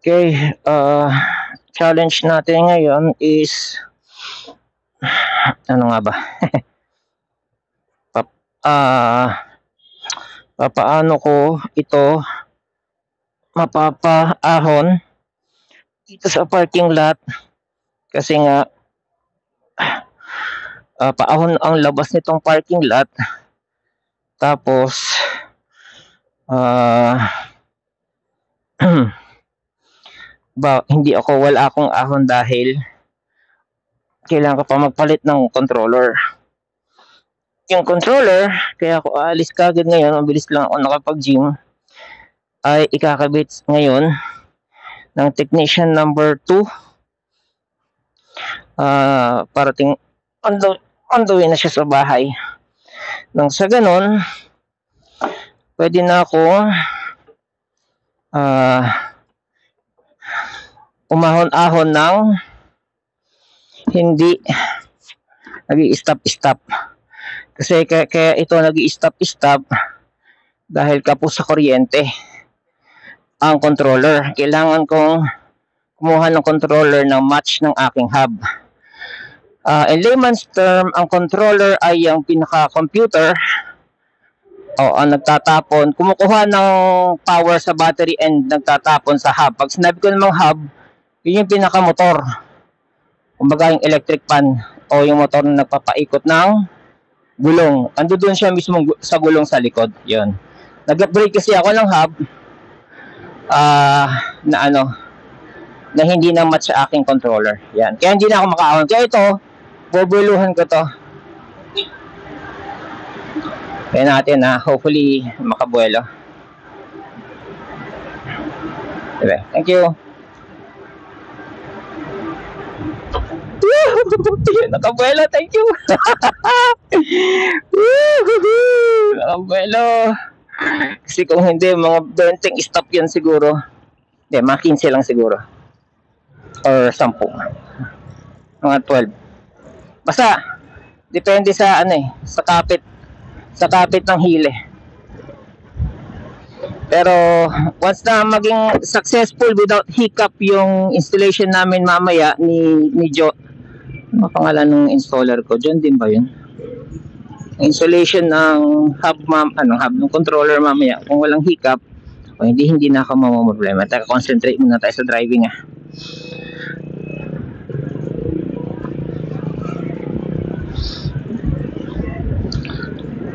Okay, challenge natin ngayon is ano nga ba? Papaano ko ito mapapaahon dito sa parking lot kasi nga paahon ang labas nitong parking lot, tapos wala akong ahon dahil kailangan ko pa magpalit ng controller. Yung controller, kaya ako aalis kagad ngayon, mabilis lang ako nakapag-gym, ay ikakabit ngayon ng technician number 2. Parating on the way na siya sa bahay. Nang sa ganon, pwede na ako umahon-ahon ng hindi nag-i-stop-stop. Kasi kaya ito nag-i-stop-stop dahil kapos sa kuryente ang controller. Kailangan kong kumuha ng controller ng match ng aking hub. In layman's term, ang controller ay yung pinaka-computer ang nagtatapon, kumukuha ng power sa battery and nagtatapon sa hub. Pag sinabi ko namang hub, yun yung pinaka-motor. Kumbaga yung electric fan o yung motor na nagpapaikot ng gulong. Ando doon siya mismo sa gulong sa likod. Yun. Nag-upgrade kasi ako ng hub na hindi na match sa aking controller. Yan. Kaya hindi na ako makaahon. Kaya ito, bubuluhan ko to. Kaya natin hopefully makabuelo. Diba? Thank you. Nakabuelo, thank you. Nakabuelo. Kasi kung hindi, mga 20 stop yan siguro. Hindi, mga 15 lang siguro. Or 10. Mga 12. Basta, depende sa sa kapit ng hile. Pero once na maging successful without hiccup yung installation namin mamaya ni Joe. Ano pangalan ng installer ko? John din ba yun? Installation ng hub ng controller mamaya, kung walang hiccup, hindi na ako mamamroblema. Concentrate muna tayo sa driving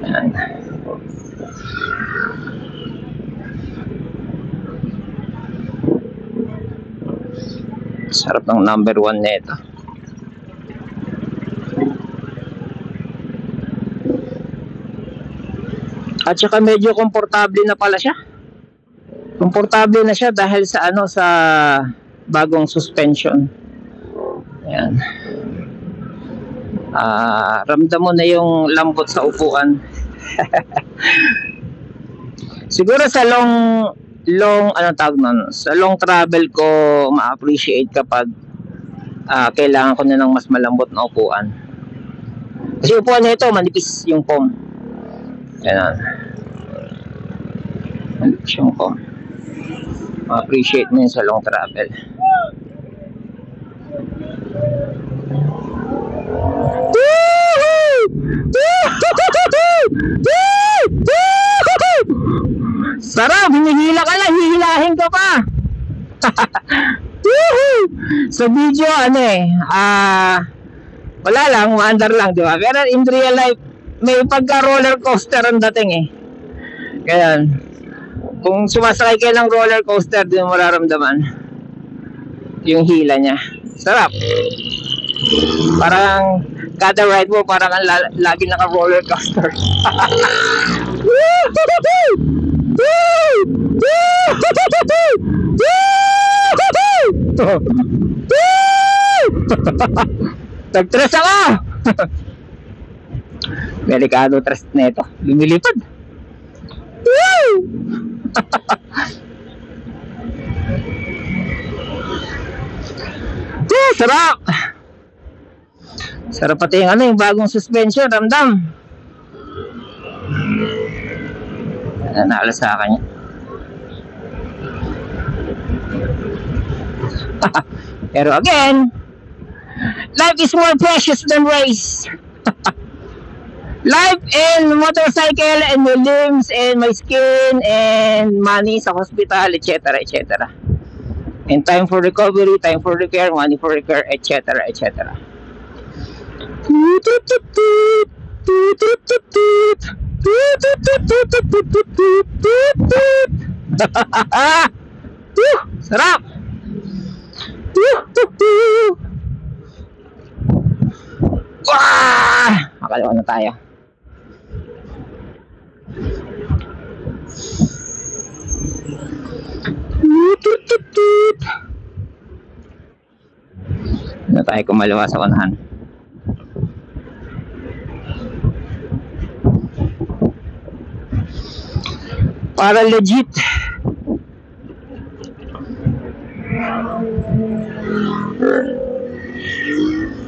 Ayan. Sarap ng number 1 na ito. At saka medyo komportable na pala siya. Komportable na siya dahil sa sa bagong suspension. Ayan. Ramdam mo na yung lambot sa upuan. Siguro sa sa long travel ko ma-appreciate kapag kailangan ko na ng mas malambot na upuan. Kasi upuan na ito manipis yung foam. Ayan. Manipis yung foam. Ma-appreciate mo yun sa long travel. Sarap, hinihila ka lang, hihilahin ka pa. Sa video wala lang, maandar lang, di ba? Pero in real life, may pagka roller coaster ang dating Kaya kung sumasakay kayo ng roller coaster, di mo mararamdaman yung hila niya. Sarap. Parang kada ride mo parang lagi naka roller coaster. Nag-tres ako. Delikado tres na ito. Lumilipad. Sarap. Sarap pati yung bagong suspension, ramdam. Naala sa akin. Pero again, life is more precious than race. Life and motorcycle and my limbs and my skin and money sa hospital, etc., etc. And time for recovery, time for repair, money for repair, etc., etc. Sarap! Makaliwa na tayo. Na tayo kumaliwa sa unahan. Para legit.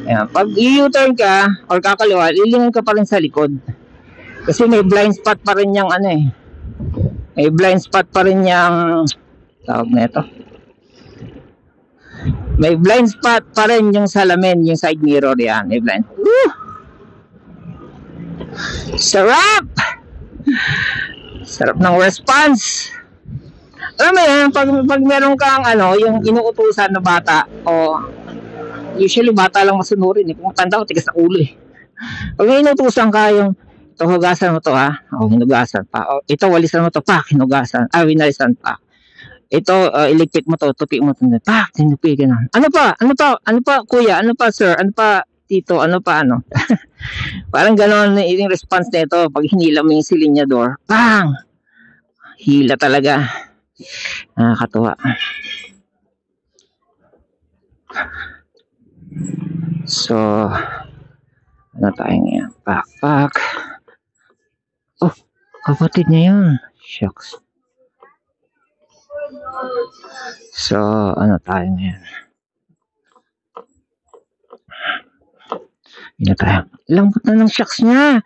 Ayan, pag i-U-turn ka or kakaliwa, lilingon ka pa rin sa likod. Kasi may blind spot pa rin yung ano eh. May blind spot pa rin yung tawag na ito. May blind spot pa rin yung salamin, yung side mirror yan. May blind. Sarap! Sarap ng response. Alam mo yan, pag meron kang ano, yung inuutusan na bata, o usually bata lang masunurin eh. Kung tanda ko, tigas na ulo eh. Pag may inuutusan ka yung, ito hugasan mo to ha, o hinugasan pa. O, ito walisan mo to, pa, hinugasan. Winalisan pa. Ito, iligpit mo to, tupi mo to, pa, tinupi, gano'n. Ano pa, kuya, ano pa, sir, ano pa, tito, ano pa, ano. Parang gano'n yung response nito pag hinila mo yung silinyador. Bang! Hila talaga. Nakakatuwa. So, ano tayo ngayon? Pak. Oh, kapatid niya yun. Shucks. So, ano tayo ngayon? Hindi tayo. Lambot na ng shocks niya.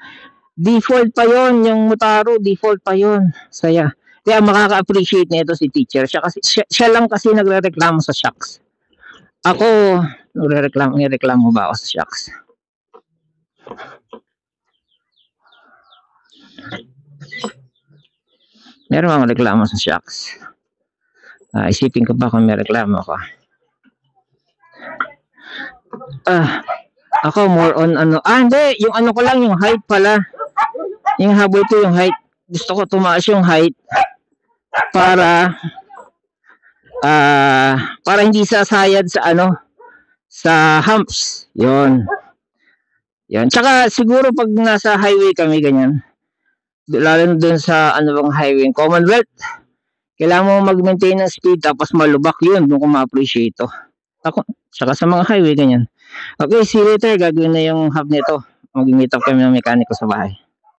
Default pa yon yung Motaro. Default pa yon. Saya. Kaya makaka-appreciate nito si teacher. Siya lang kasi nagre-reklamo sa shocks. Ako, nireklamo ba ako sa shocks? Meron bang reklamo sa shocks? Isipin ko ba kung may reklamo ako? Ako more on ano. Hindi. Yung ano ko lang, yung height pala. Yung habol ko yung height. Gusto ko tumaas yung height para hindi sasayad sa ano, sa humps. Yon. Tsaka siguro pag nasa highway kami ganyan, lalo dun sa ano bang highway, Commonwealth, kailangan mo mag-maintain ng speed tapos malubak yun, doon ko ma-appreciate to. Ako, tsaka sa mga highway ganyan. Okay, see you later. Gagawin na yung hub nito. Mag-meet up kami ng mekaniko sa bahay.